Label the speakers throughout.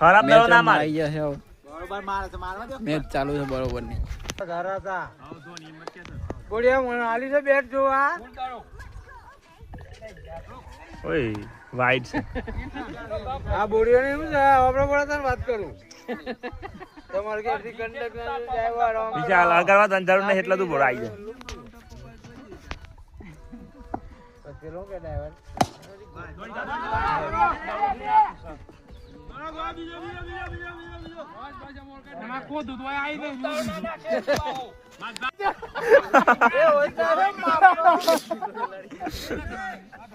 Speaker 1: ખરાબ દડો ના મારે
Speaker 2: આવી જશે
Speaker 3: બરોબર મારે છે મારવા દો
Speaker 2: મેચ ચાલુ છે બરોબર ની
Speaker 3: ધરાતા બોડિયા મને આલી છે બેટ જોવા
Speaker 1: ઓય વાઈટ છે
Speaker 3: આ બોડિયો ને શું છે આપણે પડતા વાત કરું તમારે કે એથી કંડક ડ્રાઈવર
Speaker 1: વિચાર અગરવા તંજારું ને એટલા તું બોલાઈ જાય
Speaker 3: પેલો કે ડ્રાઈવર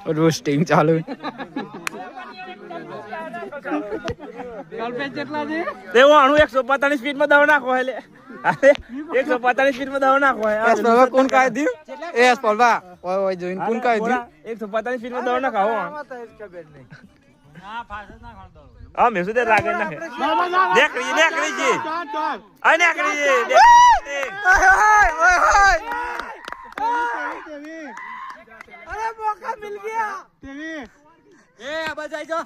Speaker 2: રોસ્ટિંગ ચાલુ
Speaker 1: દેવો આણું 145 સ્પીડ માં દવ નાખો એટલે 145 સ્પીડ માં દવ નાખો
Speaker 2: એસપલવા કોણ કાઈ દી એ એસપલવા ઓય ઓય જોઈન કોણ કાઈ દી
Speaker 1: 145 સ્પીડ માં દવ નાખાવો
Speaker 3: ખબર નહીં
Speaker 1: હા મેં સુધે લાગે નાખે નેકળી જી આ નેકળી જી
Speaker 3: અરે મોકા મિલ ગયા તેવી એ આબા જાય જો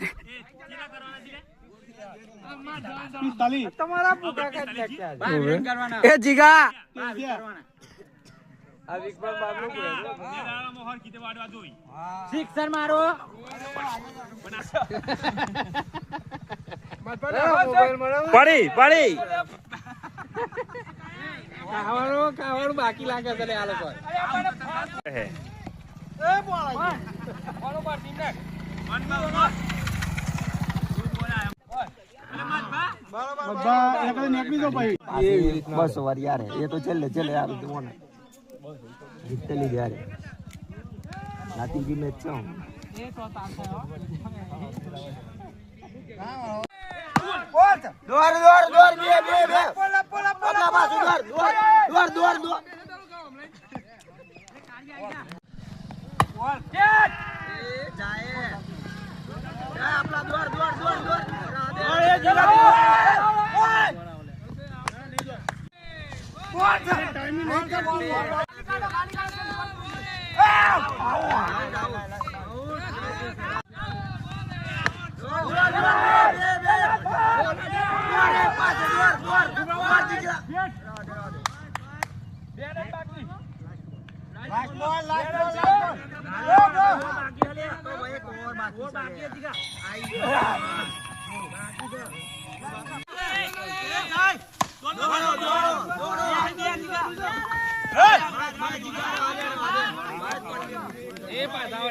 Speaker 3: તમારા ભૂકા કાઢ નાખ્યા
Speaker 2: એ જીગા
Speaker 3: આ વિકબાલ બાબલો
Speaker 1: મોહર કીતે વાડવા જોઈ
Speaker 3: સિક્સર મારો
Speaker 1: પડી
Speaker 3: ખાવાનું બાકી લાગે છે આ લોકો
Speaker 2: બસ વાર યાર એ તો છેલ્લે યાર જોને જીતેલી યાર નાતીજી મેચ છે દોર બે પોલા બાજુ દોર જાય આપલા દોર ટાઈમિંગ નહીં કરતી
Speaker 3: એ પાછા